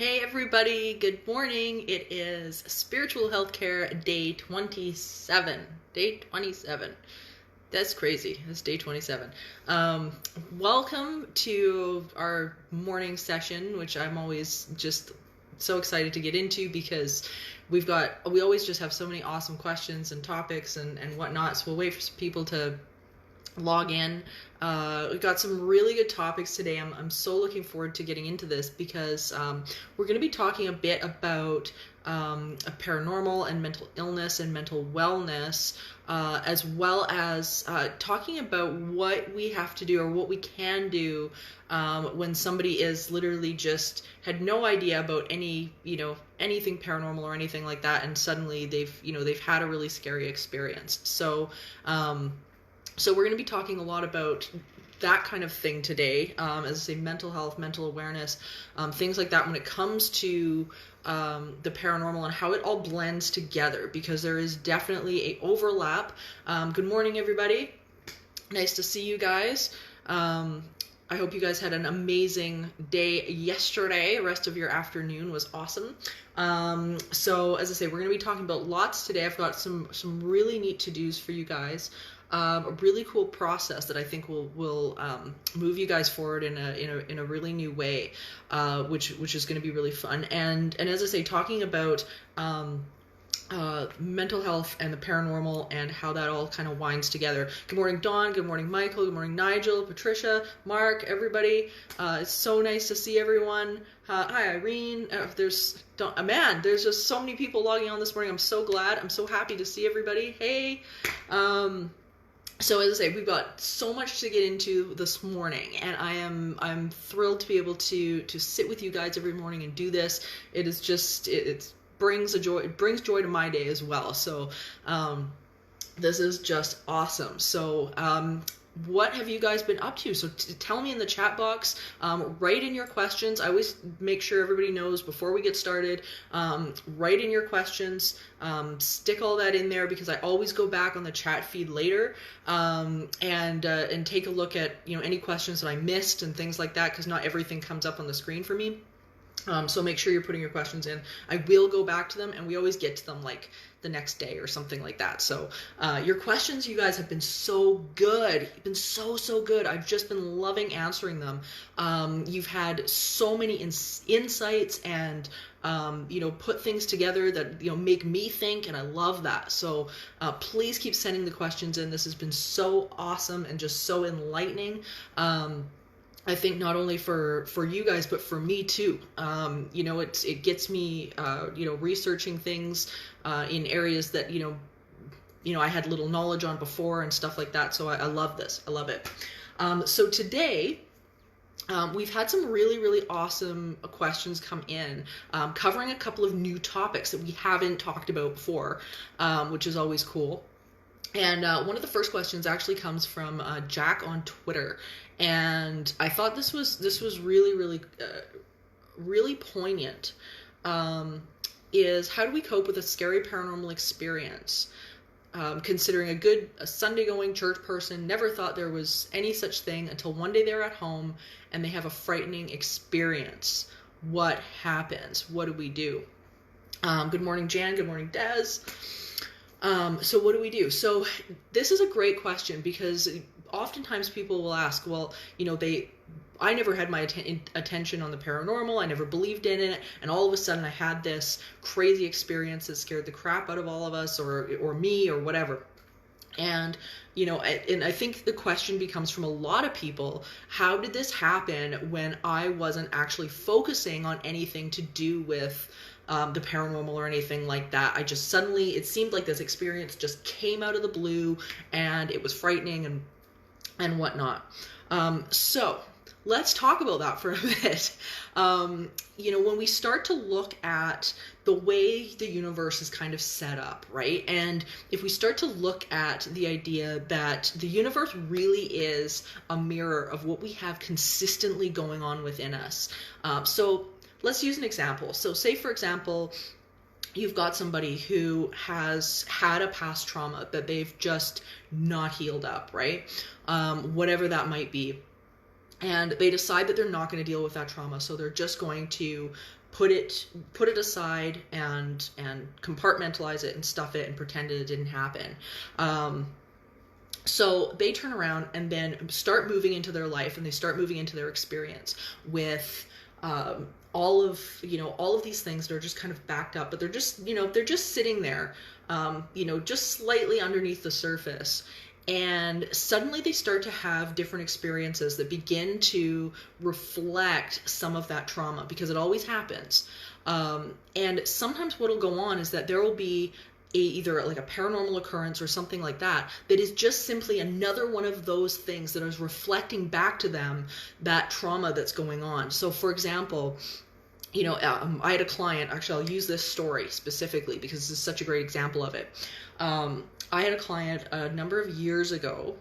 Hey everybody, good morning. It is Spiritual Healthcare Day 27. Day 27. That's crazy. That's day 27. Welcome to our morning session, which I'm always just so excited to get into because we always just have so many awesome questions and topics and whatnot. So we'll wait for people to log in. We've got some really good topics today. I'm so looking forward to getting into this because we're going to be talking a bit about a paranormal and mental illness and mental wellness, as well as talking about what we have to do or what we can do when somebody is literally just had no idea about anything paranormal or anything like that, and suddenly they've had a really scary experience. So we're going to be talking a lot about that kind of thing today, as I say, mental health, mental awareness, things like that when it comes to the paranormal and how it all blends together, because there is definitely a overlap. Good morning, everybody. Nice to see you guys. I hope you guys had an amazing day yesterday. The rest of your afternoon was awesome. So as I say, we're going to be talking about lots today. I've got some really neat to-dos for you guys. A really cool process that I think will move you guys forward in a really new way, which is going to be really fun. And as I say, talking about mental health and the paranormal and how that all kind of winds together. Good morning, Dawn. Good morning, Michael. Good morning, Nigel, Patricia, Mark, everybody. It's so nice to see everyone. Hi, Irene. There's just so many people logging on this morning. I'm so glad. I'm so happy to see everybody. Hey. So as I say, we've got so much to get into this morning, and I'm thrilled to be able to sit with you guys every morning and do this. It is just it brings joy to my day as well. So this is just awesome. So what have you guys been up to? So tell me in the chat box, write in your questions. I always make sure everybody knows before we get started, write in your questions, stick all that in there, because I always go back on the chat feed later and take a look at any questions that I missed and things like that, because not everything comes up on the screen for me. So make sure you're putting your questions in. I will go back to them, and we always get to them like the next day or something like that. So your questions, you guys, have been so good. You've been so good. I've just been loving answering them. You've had so many insights and put things together that make me think, and I love that. So please keep sending the questions in. This has been so awesome and just so enlightening. I think not only for you guys, but for me too. It gets me, researching things in areas that, I had little knowledge on before and stuff like that. So I love this. I love it. So today, we've had some really, really awesome questions come in, covering a couple of new topics that we haven't talked about before, which is always cool. And one of the first questions actually comes from Jack on Twitter, and I thought this was really, really, really poignant. Is how do we cope with a scary paranormal experience? Considering a Sunday-going church person, never thought there was any such thing until one day they're at home and they have a frightening experience. What happens? What do we do? Good morning, Jan. Good morning, Des. So what do we do? So this is a great question, because oftentimes people will ask, well, I never had my attention on the paranormal. I never believed in it. And all of a sudden I had this crazy experience that scared the crap out of all of us or me or whatever. And, and I think the question becomes from a lot of people, how did this happen when I wasn't actually focusing on anything to do with the paranormal or anything like that? I just suddenly, it seemed like this experience just came out of the blue, and it was frightening and whatnot. So let's talk about that for a bit. When we start to look at the way the universe is kind of set up, right? And if we start to look at the idea that the universe really is a mirror of what we have consistently going on within us. So let's use an example. So say, for example, you've got somebody who has had a past trauma that they've just not healed up, right? Whatever that might be. And they decide that they're not going to deal with that trauma. So they're just going to put it aside and compartmentalize it and stuff it and pretend it didn't happen. So they turn around and then start moving into their life, and they start moving into their experience with all of these things that are just kind of backed up, but they're just sitting there, just slightly underneath the surface. And suddenly they start to have different experiences that begin to reflect some of that trauma, because it always happens. And sometimes what'll go on is that there will be either like a paranormal occurrence or something like that is just simply another one of those things that is reflecting back to them that trauma that's going on. So for example, I had a client, actually I'll use this story specifically because this is such a great example of it. I had a client a number of years ago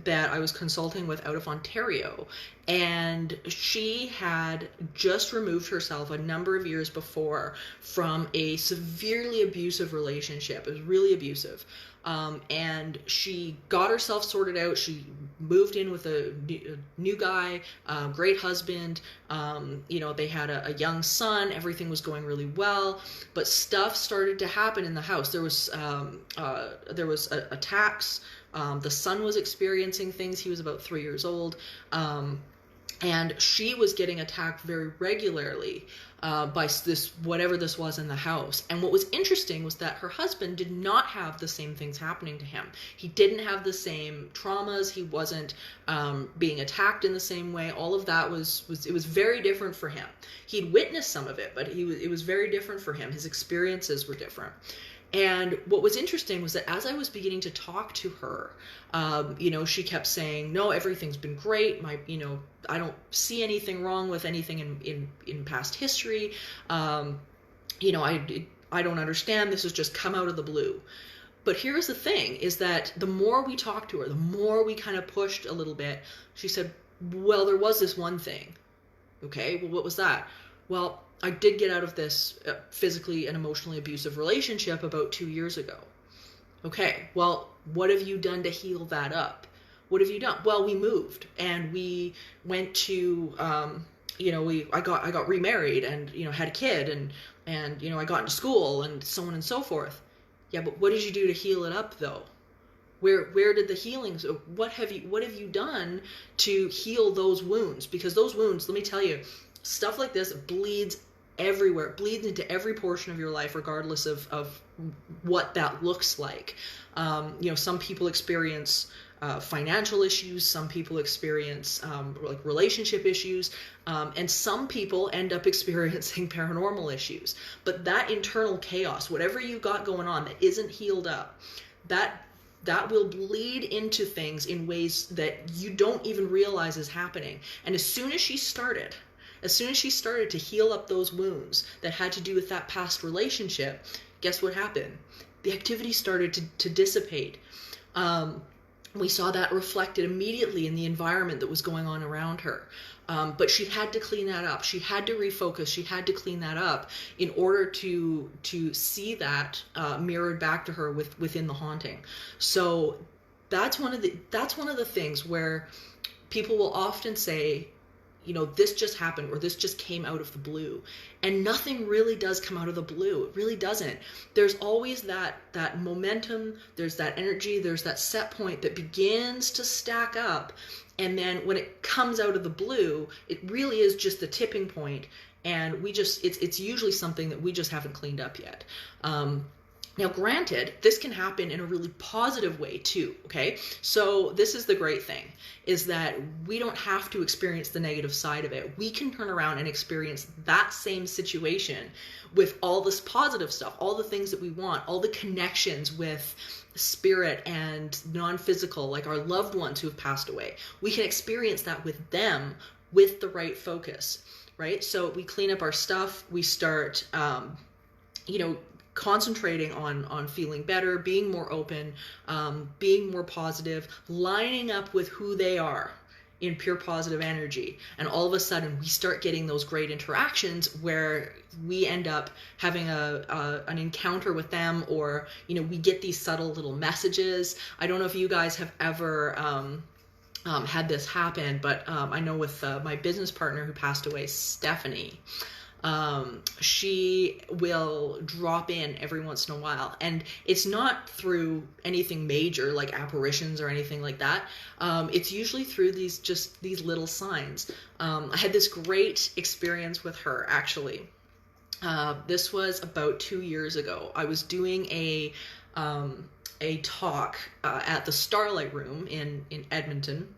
that I was consulting with out of Ontario, and she had just removed herself a number of years before from a severely abusive relationship. It was really abusive. And she got herself sorted out. She moved in with a new guy, great husband. They had a young son. Everything was going really well, but stuff started to happen in the house. There was attacks. The son was experiencing things. He was about 3 years old. And she was getting attacked very regularly by this, whatever this was in the house. And what was interesting was that her husband did not have the same things happening to him. He didn't have the same traumas. He wasn't being attacked in the same way. All of that was very different for him. He'd witnessed some of it, but it was very different for him. His experiences were different. And what was interesting was that as I was beginning to talk to her, she kept saying, no, everything's been great. I don't see anything wrong with anything in past history. I don't understand. This has just come out of the blue. But here's the thing, is that the more we talked to her, the more we kind of pushed a little bit, she said, well, there was this one thing. Okay, well, what was that? Well, I did get out of this physically and emotionally abusive relationship about 2 years ago. Okay, well, what have you done to heal that up? What have you done? Well, we moved and we went to, I got remarried and, had a kid and I got into school and so on and so forth. Yeah, but what did you do to heal it up though? Where did the healings, what have you done to heal those wounds? Because those wounds, let me tell you, stuff like this bleeds everywhere. It bleeds into every portion of your life, regardless of what that looks like. Some people experience financial issues, some people experience like relationship issues, and some people end up experiencing paranormal issues. But that internal chaos, whatever you got going on that isn't healed up, that will bleed into things in ways that you don't even realize is happening. And as soon as she started to heal up those wounds that had to do with that past relationship, guess what happened? The activity started to dissipate. We saw that reflected immediately in the environment that was going on around her. But she had to clean that up. She had to refocus. She had to clean that up in order to see that mirrored back to her within the haunting. So that's one of the things where people will often say, this just happened, or this just came out of the blue. And nothing really does come out of the blue. It really doesn't. There's always that momentum, there's that energy, there's that set point that begins to stack up. And then when it comes out of the blue, it really is just the tipping point. And it's usually something that we just haven't cleaned up yet. Now, granted, this can happen in a really positive way too, okay? So this is the great thing, is that we don't have to experience the negative side of it. We can turn around and experience that same situation with all this positive stuff, all the things that we want, all the connections with spirit and non-physical, like our loved ones who have passed away. We can experience that with them with the right focus, right? So we clean up our stuff, we start, concentrating on feeling better, being more open, being more positive, lining up with who they are in pure positive energy. And all of a sudden we start getting those great interactions where we end up having an encounter with them, or, we get these subtle little messages. I don't know if you guys have ever had this happen, but I know with my business partner who passed away, Stephanie, she will drop in every once in a while, and it's not through anything major like apparitions or anything like that. It's usually through these little signs. I had this great experience with her, actually. This was about 2 years ago. I was doing a talk at the Starlight Room in Edmonton,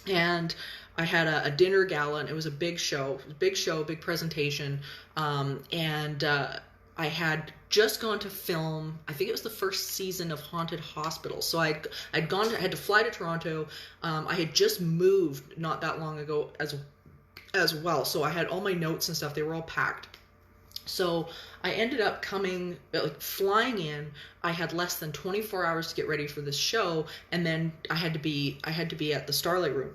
and I had a dinner gala, and it was a big show, big presentation, and I had just gone to film, I think it was the first season of Haunted Hospital. So I had to fly to Toronto. I had just moved not that long ago as well, so I had all my notes and stuff. They were all packed. So I ended up flying in. I had less than 24 hours to get ready for this show, and then I had to be at the Starlight Room.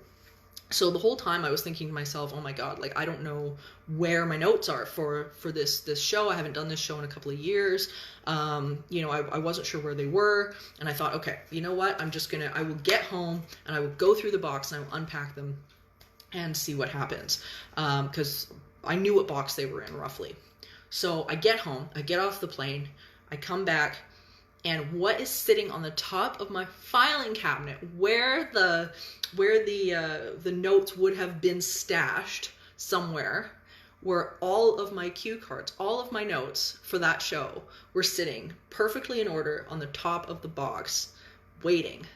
So the whole time I was thinking to myself, oh my God, like, I don't know where my notes are for this show. I haven't done this show in a couple of years. I wasn't sure where they were, and I thought, okay, you know what? I will get home and I will go through the box and I will unpack them and see what happens. Because I knew what box they were in roughly. So I get home, I get off the plane, I come back, and what is sitting on the top of my filing cabinet, where the notes would have been stashed somewhere, were all of my cue cards. All of my notes for that show were sitting perfectly in order on the top of the box, waiting.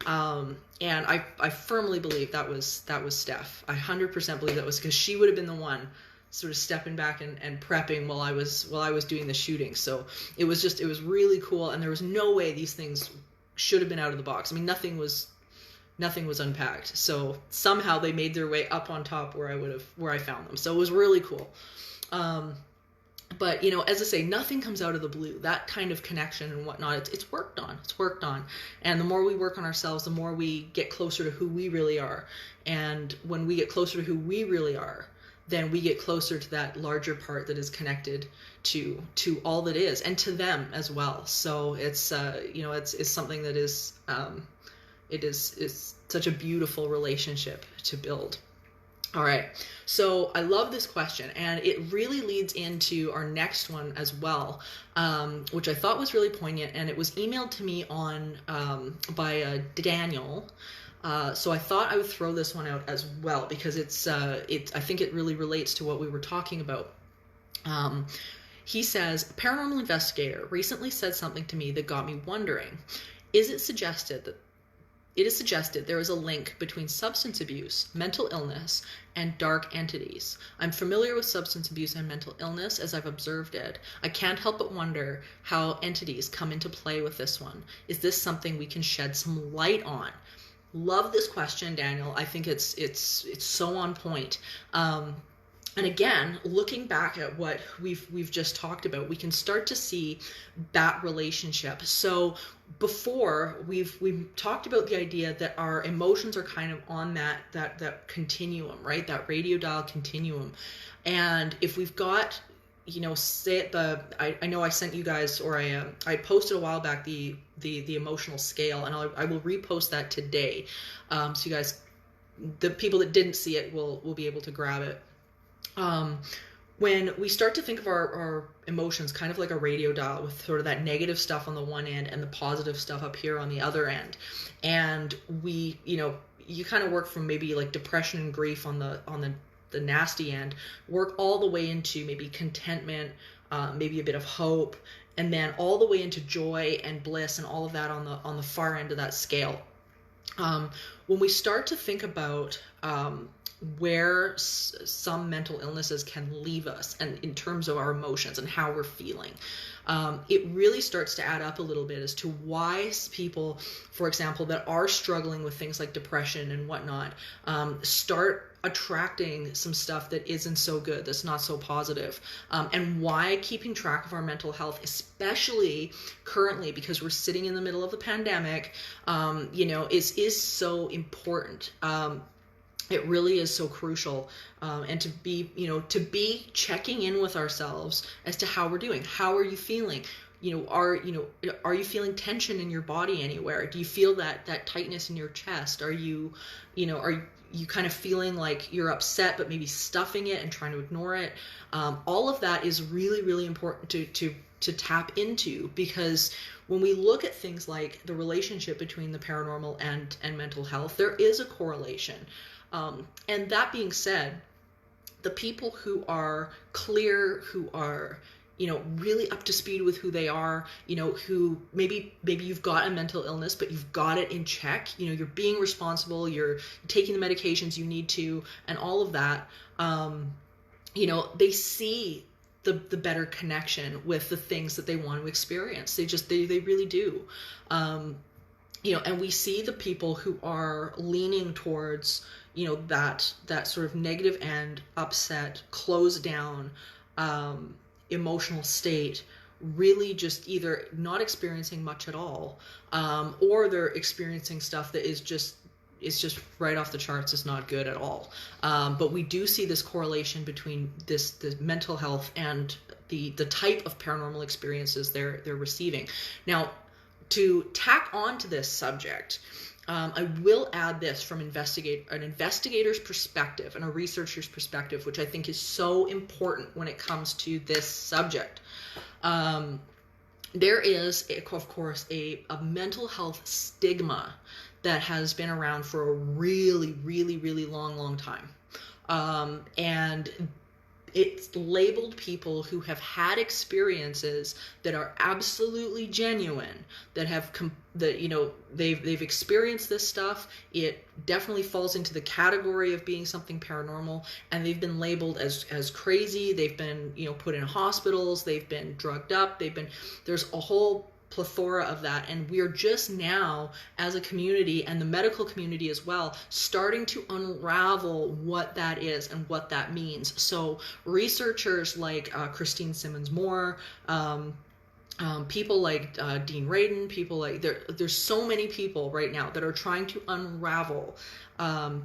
And I firmly believe that was Steph. I 100% believe that was, because she would have been the one sort of stepping back and prepping while I was doing the shooting. So it was really cool, and there was no way these things should have been out of the box. I mean, nothing was unpacked. So somehow they made their way up on top where I found them. So it was really cool. But as I say, nothing comes out of the blue. That kind of connection and whatnot, it's worked on. And the more we work on ourselves, the more we get closer to who we really are. And when we get closer to who we really are, then we get closer to that larger part that is connected to all that is, and to them as well. So it's it's something that is is such a beautiful relationship to build. All right, so I love this question, and it really leads into our next one as well, which I thought was really poignant, and it was emailed to me by Daniel. So I thought I would throw this one out as well, because I think it really relates to what we were talking about. He says, a paranormal investigator recently said something to me that got me wondering. It is suggested there is a link between substance abuse, mental illness, and dark entities. I'm familiar with substance abuse and mental illness as I've observed it. I can't help but wonder how entities come into play with this one. Is this something we can shed some light on? Love this question, Daniel. I think it's so on point. And again, looking back at what we've just talked about, we can start to see that relationship. So before we've talked about the idea that our emotions are kind of on that continuum, right? That radio dial continuum. And if we've got, say I know I sent you guys, or I posted a while back the emotional scale, and I will repost that today, so you guys, the people that didn't see it will be able to grab it. When we start to think of our emotions kind of like a radio dial, with sort of that negative stuff on the one end and the positive stuff up here on the other end, and we, you kind of work from maybe like depression and grief on the nasty end, work all the way into maybe contentment, maybe a bit of hope, and then all the way into joy and bliss and all of that on the far end of that scale. When we start to think about where some mental illnesses can leave us, and in terms of our emotions and how we're feeling, it really starts to add up a little bit as to why people, for example, that are struggling with things like depression and whatnot, start attracting some stuff that isn't so good, that's not so positive, and why keeping track of our mental health, especially currently because we're sitting in the middle of the pandemic, is so important. It really is so crucial, and to be checking in with ourselves as to how we're doing. How are you feeling? Are you feeling tension in your body anywhere? Do you feel that tightness in your chest? Are you you kind of feeling like you're upset, but maybe stuffing it and trying to ignore it. All of that is really, really important to tap into, because when we look at things like the relationship between the paranormal and mental health, there is a correlation. And that being said, the people who are clear, who are, really up to speed with who they are, who maybe you've got a mental illness, but you've got it in check, you're being responsible, you're taking the medications you need to, and all of that, they see the better connection with the things that they want to experience. They really do. And we see the people who are leaning towards, that sort of negative and upset, closed down, emotional state, really just either not experiencing much at all, or they're experiencing stuff that is just right off the charts, is not good at all. But we do see this correlation between the mental health and the type of paranormal experiences they're receiving. Now, to tack on to this subject, I will add this from an investigator's perspective and a researcher's perspective, which I think is so important when it comes to this subject. There is, of course, a mental health stigma that has been around for a really, really, really long time. And it's labeled people who have had experiences that are absolutely genuine, that have they've experienced this stuff. It definitely falls into the category of being something paranormal, and they've been labeled as crazy. They've been put in hospitals. They've been drugged up. There's a whole plethora of that, and we're just now, as a community and the medical community as well, starting to unravel what that is and what that means. So researchers like Christine Simmons-Moore, people like Dean Radin, people like there's so many people right now that are trying to unravel.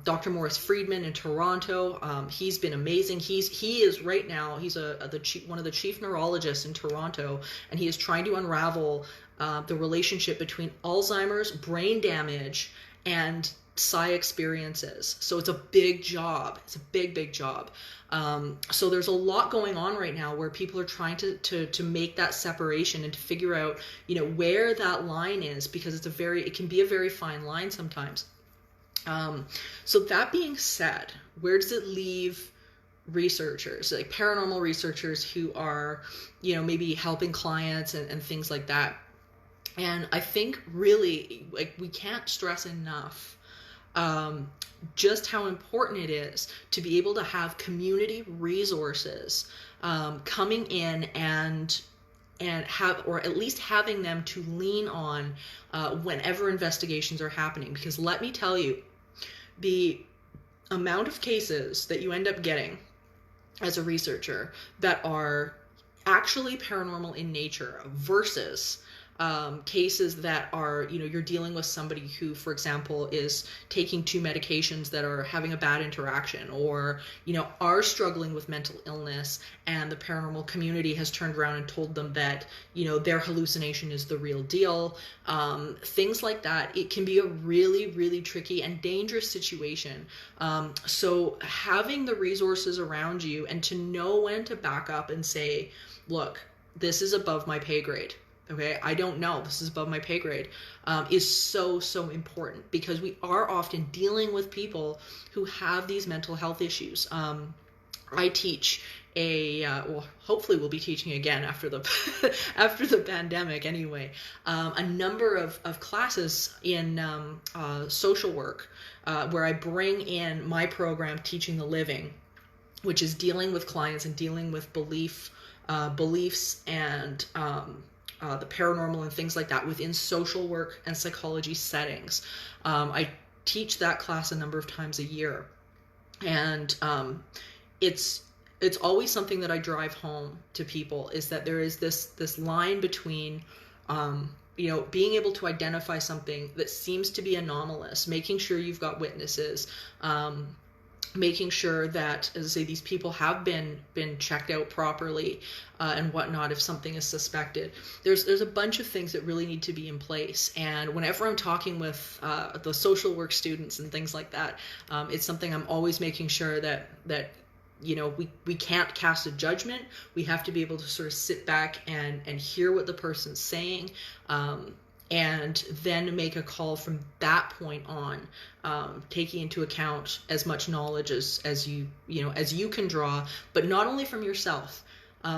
Dr. Morris Friedman in Toronto, he's been amazing. He is right now, he's one of the chief neurologists in Toronto, and he is trying to unravel the relationship between Alzheimer's, brain damage, and psi experiences. So it's a big job. It's a big job. So there's a lot going on right now where people are trying to make that separation and to figure out, where that line is, because it can be a very fine line sometimes. So that being said, where does it leave researchers, like paranormal researchers who are, maybe helping clients and things like that? And I think really, we can't stress enough just how important it is to be able to have community resources coming in and have, or at least having them to lean on whenever investigations are happening. Because let me tell you, the amount of cases that you end up getting as a researcher that are actually paranormal in nature versus cases that are, you're dealing with somebody who, for example, is taking two medications that are having a bad interaction, or, are struggling with mental illness, and the paranormal community has turned around and told them that, their hallucination is the real deal. Things like that. It can be a really, really tricky and dangerous situation. So having the resources around you and to know when to back up and say, look, this is above my pay grade. Okay, I don't know, this is above my pay grade, is so important, because we are often dealing with people who have these mental health issues. I teach hopefully we'll be teaching again after the after the pandemic anyway, a number of classes in social work, where I bring in my program, Teaching the Living, which is dealing with clients and dealing with beliefs and the paranormal and things like that within social work and psychology settings. I teach that class a number of times a year, and it's always something that I drive home to people, is that there is this line between being able to identify something that seems to be anomalous, making sure you've got witnesses, making sure that, as I say, these people have been checked out properly and whatnot if something is suspected. There's a bunch of things that really need to be in place. And whenever I'm talking with the social work students and things like that, it's something I'm always making sure that we can't cast a judgment. We have to be able to sort of sit back and hear what the person's saying, and then make a call from that point on, taking into account as much knowledge as you can draw, but not only from yourself,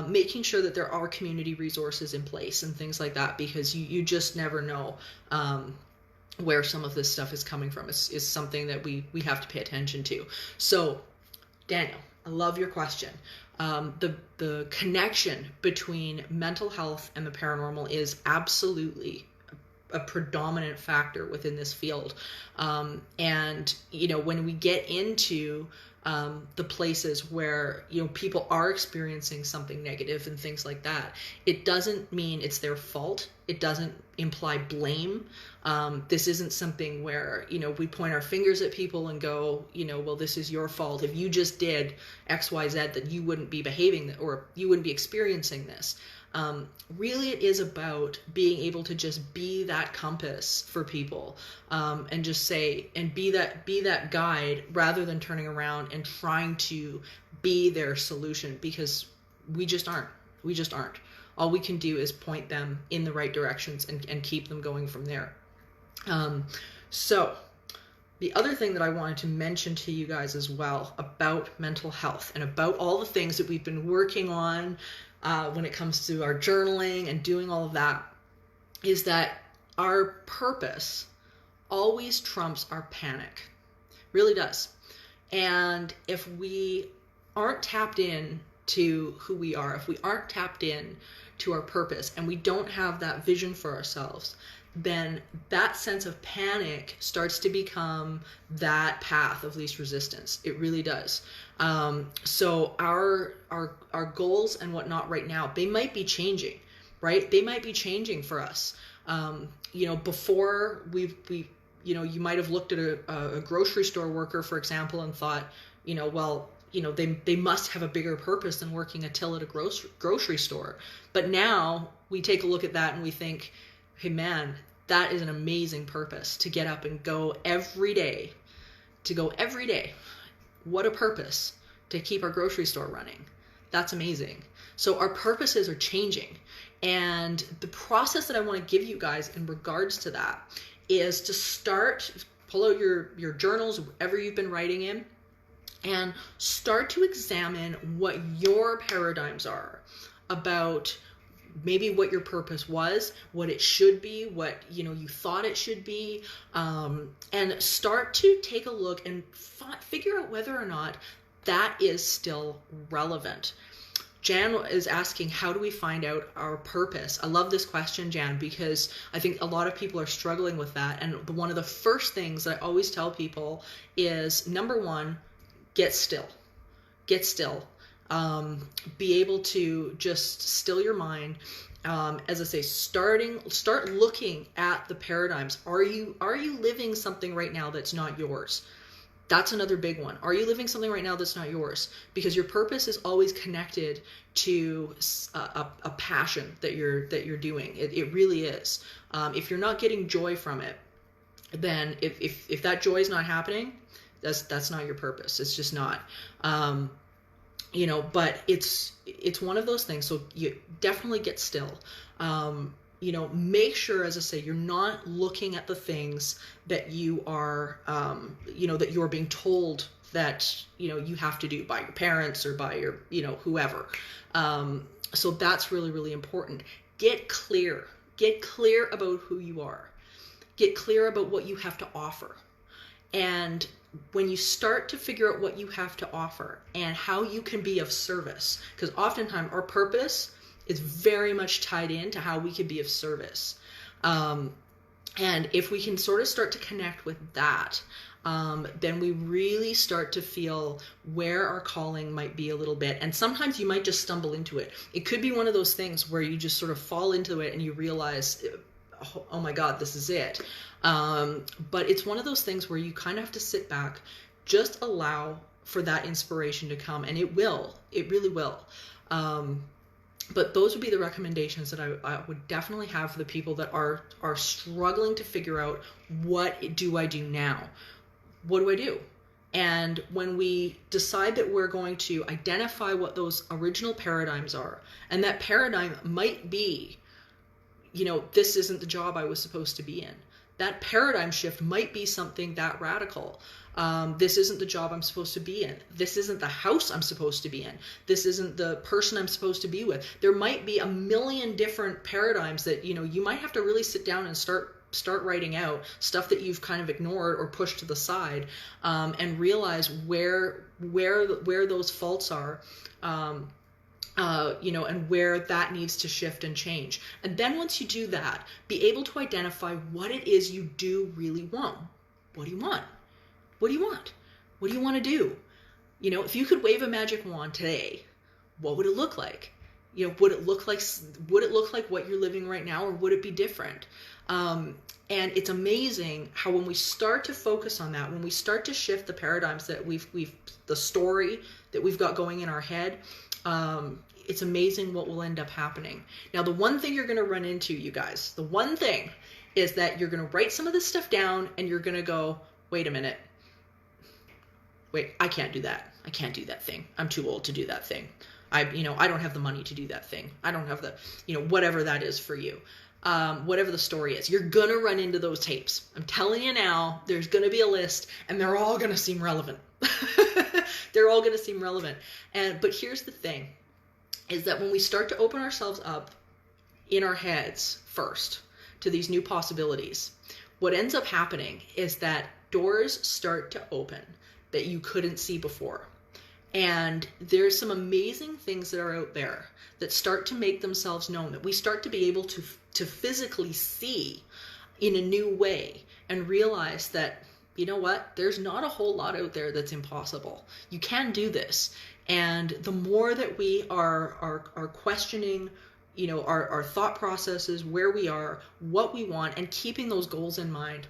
making sure that there are community resources in place and things like that, because you just never know where some of this stuff is coming from. Is something that we have to pay attention to. So, Daniel, I love your question. The connection between mental health and the paranormal is absolutely a predominant factor within this field. And when we get into the places where people are experiencing something negative and things like that, it doesn't mean it's their fault. It doesn't imply blame. This isn't something where we point our fingers at people and go, well, this is your fault. If you just did XYZ, that you wouldn't be behaving or you wouldn't be experiencing this. Really, it is about being able to just be that compass for people, and just say, and be that guide, rather than turning around and trying to be their solution, because we just aren't. All we can do is point them in the right directions and keep them going from there. So the other thing that I wanted to mention to you guys as well about mental health and about all the things that we've been working on when it comes to our journaling and doing all of that, is that our purpose always trumps our panic. Really does. And if we aren't tapped in to who we are, if we aren't tapped in to our purpose, and we don't have that vision for ourselves, then that sense of panic starts to become that path of least resistance. It really does. So our goals and whatnot right now, they might be changing, right? They might be changing for us. Before you might have looked at a grocery store worker, for example, and thought, they must have a bigger purpose than working a till at a grocery store. But now we take a look at that and we think, hey man, that is an amazing purpose, to get up and go every day. What a purpose, to keep our grocery store running. That's amazing. So our purposes are changing. And the process that I want to give you guys in regards to that is to pull out your journals, whatever you've been writing in, and start to examine what your paradigms are about maybe what your purpose was, what it should be, what you thought it should be, and start to take a look and figure out whether or not that is still relevant. Jan is asking, how do we find out our purpose? I love this question, Jan, because I think a lot of people are struggling with that. And one of the first things that I always tell people is, number one, get still. Be able to just still your mind. As I say, start looking at the paradigms. Are you living something right now that's not yours? That's another big one. Are you living something right now that's not yours? Because your purpose is always connected to a passion that you're doing. It really is. If you're not getting joy from it, then if that joy is not happening, that's not your purpose. It's just not. But it's one of those things. So you definitely get still. Make sure, as I say, you're not looking at the things that you are, that you're being told that, you have to do by your parents or by your, whoever. So that's really, really important. Get clear about who you are. Get clear about what you have to offer. And when you start to figure out what you have to offer and how you can be of service, because oftentimes our purpose is very much tied into how we can be of service. And if we can sort of start to connect with that, then we really start to feel where our calling might be a little bit. And sometimes you might just stumble into it. It could be one of those things where you just sort of fall into it and you realize, oh my God, this is it. But it's one of those things where you kind of have to sit back, just allow for that inspiration to come, and it really will. But those would be the recommendations that I would definitely have for the people that are struggling to figure out, what do I do now? What do I do? And when we decide that we're going to identify what those original paradigms are, and that paradigm might be, this isn't the job I was supposed to be in. That paradigm shift might be something that radical. This isn't the job I'm supposed to be in. This isn't the house I'm supposed to be in. This isn't the person I'm supposed to be with. There might be a million different paradigms that, you might have to really sit down and start writing out stuff that you've kind of ignored or pushed to the side, and realize where those faults are, and where that needs to shift and change. And then once you do that, be able to identify what it is you do really want. What do you want? What do you want? What do you want to do? If you could wave a magic wand today, what would it look like? Would it look like what you're living right now, or would it be different? And it's amazing how when we start to focus on that, when we start to shift the paradigms that the story that we've got going in our head, it's amazing what will end up happening. Now, the one thing you're going to run into, you guys, the one thing is that you're going to write some of this stuff down, and you're going to go, wait a minute. Wait, I can't do that. I can't do that thing. I'm too old to do that thing. I don't have the money to do that thing. I don't have the, whatever that is for you. Whatever the story is, you're going to run into those tapes. I'm telling you now, there's going to be a list, and they're all going to seem relevant. They're all going to seem relevant. But here's the thing, is that when we start to open ourselves up in our heads first to these new possibilities, what ends up happening is that doors start to open that you couldn't see before. And there's some amazing things that are out there that start to make themselves known, that we start to be able to physically see in a new way, and realize that, there's not a whole lot out there that's impossible. You can do this. And the more that we are questioning, our thought processes, where we are, what we want, and keeping those goals in mind,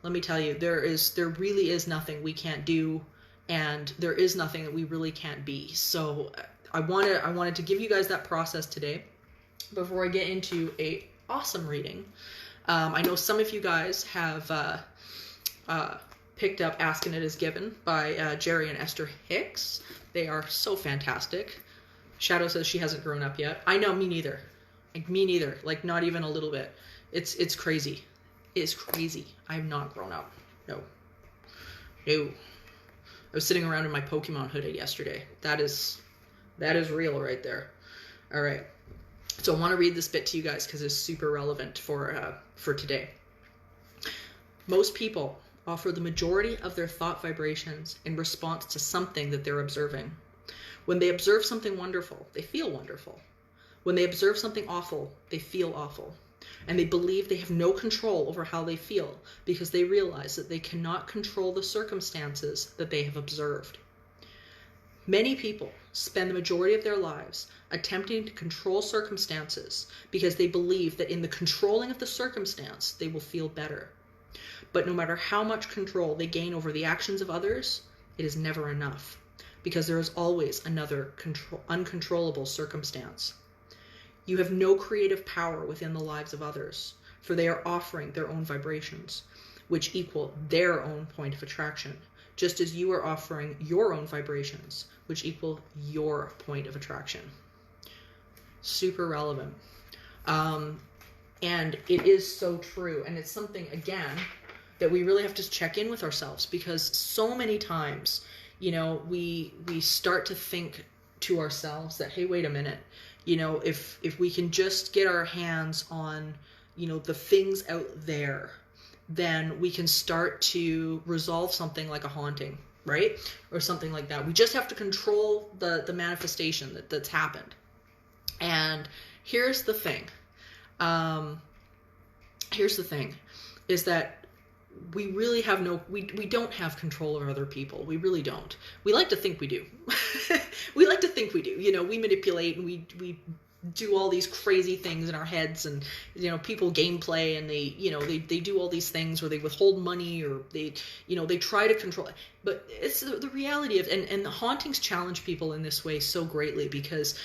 let me tell you, there really is nothing we can't do, and there is nothing that we really can't be. So I wanted to give you guys that process today before I get into a awesome reading. I know some of you guys have picked up Asking It Is Given by Jerry and Esther Hicks. They are so fantastic. Shadow says she hasn't grown up yet. I know, me neither. Me neither. Like, not even a little bit. It's crazy. It's crazy. I have not grown up. No. I was sitting around in my Pokemon hoodie yesterday. That is real right there. All right. So I want to read this bit to you guys because it's super relevant for today. Most people offer the majority of their thought vibrations in response to something that they're observing. When they observe something wonderful, they feel wonderful. When they observe something awful, they feel awful. And they believe they have no control over how they feel because they realize that they cannot control the circumstances that they have observed. Many people spend the majority of their lives attempting to control circumstances because they believe that in the controlling of the circumstance, they will feel better. But no matter how much control they gain over the actions of others, it is never enough because there is always another uncontrollable circumstance. You have no creative power within the lives of others, for they are offering their own vibrations, which equal their own point of attraction, just as you are offering your own vibrations, which equal your point of attraction. Super relevant. And it is so true. And it's something, again, that we really have to check in with ourselves, because so many times, we start to think to ourselves that, hey, wait a minute, if we can just get our hands on, the things out there, then we can start to resolve something like a haunting, right? Or something like that. We just have to control the manifestation that's happened. And here's the thing. Is that we really have we don't have control over other people. We really don't. We like to think we do. We like to think we do. We manipulate and we do all these crazy things in our heads, and people gameplay, and they do all these things where they withhold money, or they try to control it. But it's the reality of, and the hauntings challenge people in this way so greatly, because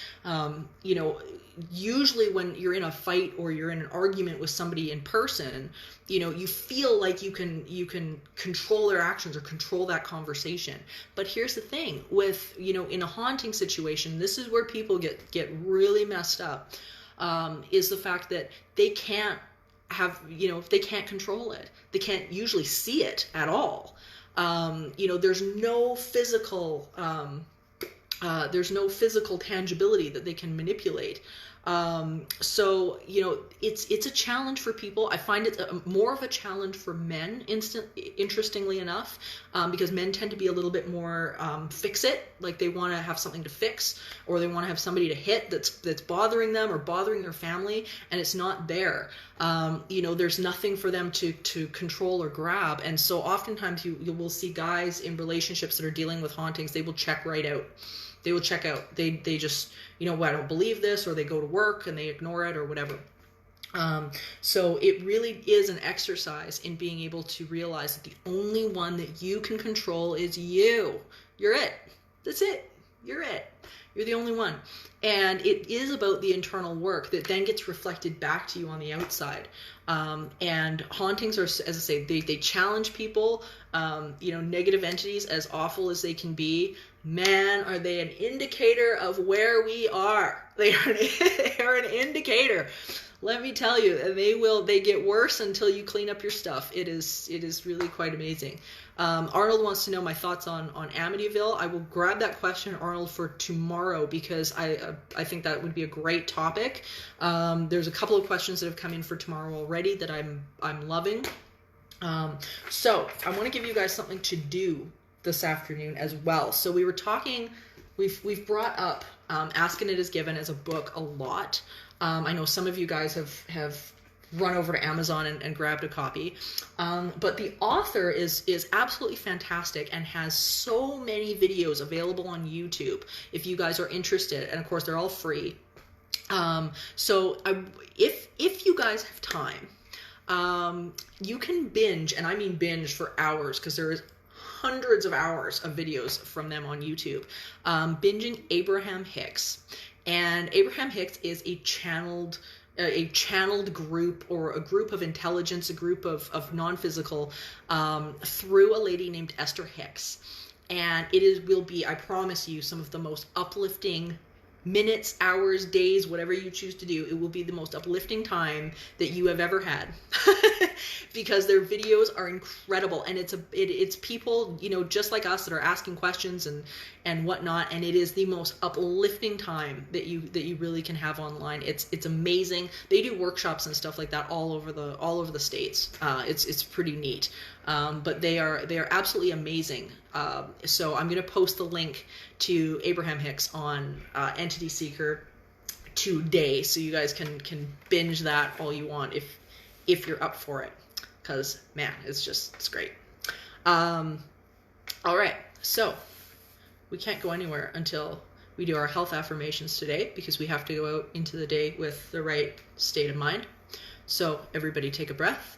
usually when you're in a fight or you're in an argument with somebody in person, you feel like you can control their actions or control that conversation. But here's the thing with, in a haunting situation, this is where people get really messed up, is the fact that they can't they can't control it. They can't usually see it at all. There's no physical tangibility that they can manipulate. So it's a challenge for people. I find it more of a challenge for men, interestingly enough, because men tend to be a little bit more fix-it, like they want to have something to fix, or they want to have somebody to hit that's bothering them or bothering their family, and it's not there. There's nothing for them to control or grab, and so oftentimes you will see guys in relationships that are dealing with hauntings, they will check right out. They will check out. They just, I don't believe this, or they go to work and they ignore it or whatever. So it really is an exercise in being able to realize that the only one that you can control is you. You're it. That's it. You're it. You're the only one. And it is about the internal work that then gets reflected back to you on the outside. And hauntings are, as I say, they challenge people. Negative entities, as awful as they can be, man, are they an indicator of where we are. They are an indicator. Let me tell you, and they get worse until you clean up your stuff. It is really quite amazing. Arnold wants to know my thoughts on Amityville. I will grab that question, Arnold, for tomorrow, because I think that would be a great topic. There's a couple of questions that have come in for tomorrow already that I'm loving. So I want to give you guys something to do this afternoon as well. So we were talking, we've brought up Asking It Is Given as a book a lot. I know some of you guys have run over to Amazon and grabbed a copy. But the author is absolutely fantastic and has so many videos available on YouTube if you guys are interested. And of course, they're all free. So if you guys have time, you can binge, and I mean binge for hours, because there is hundreds of hours of videos from them on YouTube, binging Abraham-Hicks. And Abraham-Hicks is a channeled group, or a group of intelligence, a group of non-physical, through a lady named Esther Hicks. And will be, I promise you, some of the most uplifting minutes, hours, days, whatever you choose to do. It will be the most uplifting time that you have ever had, because their videos are incredible, and it's people, just like us, that are asking questions and whatnot, and it is the most uplifting time that you really can have online. It's amazing. They do workshops and stuff like that all over the States. It's pretty neat. But they are absolutely amazing. So I'm going to post the link to Abraham-Hicks on Entity Seeker today, so you guys can binge that all you want if you're up for it, because man, it's great. All right, so we can't go anywhere until we do our health affirmations today, because we have to go out into the day with the right state of mind. So everybody take a breath.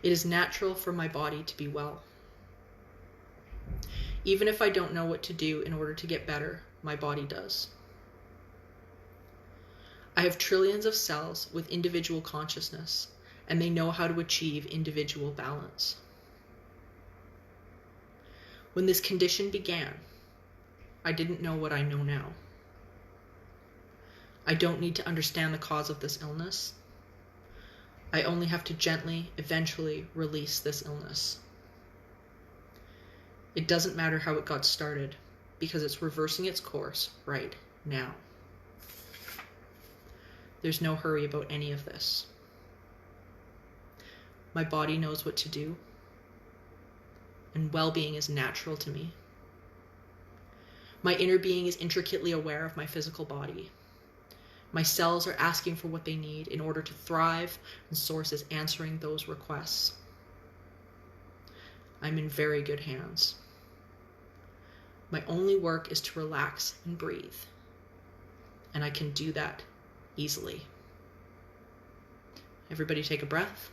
It is natural for my body to be well. Even if I don't know what to do in order to get better, my body does. I have trillions of cells with individual consciousness, and they know how to achieve individual balance. When this condition began, I didn't know what I know now. I don't need to understand the cause of this illness. I only have to gently, eventually release this illness. It doesn't matter how it got started, because it's reversing its course right now. There's no hurry about any of this. My body knows what to do, and well-being is natural to me. My inner being is intricately aware of my physical body. My cells are asking for what they need in order to thrive, and Source is answering those requests. I'm in very good hands. My only work is to relax and breathe. And I can do that easily. Everybody take a breath.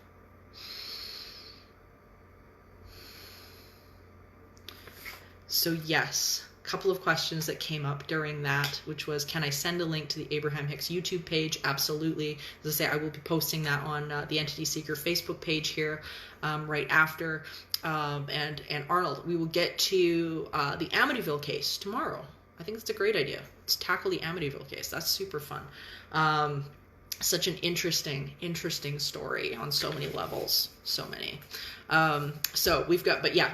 So yes, a couple of questions that came up during that, which was, can I send a link to the Abraham Hicks YouTube page? Absolutely. As I say, I will be posting that on the Entity Seeker Facebook page here right after. And Arnold, we will get to the Amityville case tomorrow. I think it's a great idea. Let's tackle the Amityville case. That's super fun. Such an interesting story on so many levels. So many. So we've got, but yeah,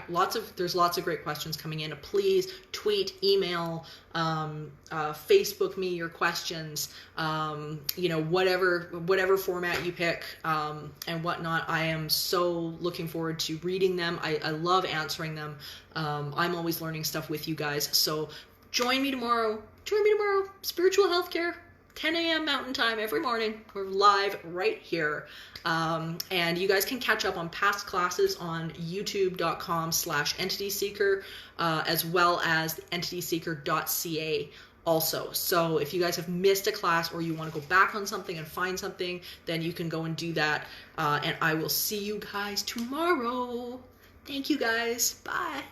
there's lots of great questions coming in. Please tweet, email, Facebook me your questions, whatever format you pick, and whatnot. I am so looking forward to reading them. I love answering them. I'm always learning stuff with you guys. So join me tomorrow. Spiritual Healthcare. 10 a.m. Mountain Time every morning. We're live right here. And you guys can catch up on past classes on youtube.com/entityseeker, as well as entityseeker.ca also. So if you guys have missed a class or you want to go back on something and find something, then you can go and do that. And I will see you guys tomorrow. Thank you guys. Bye.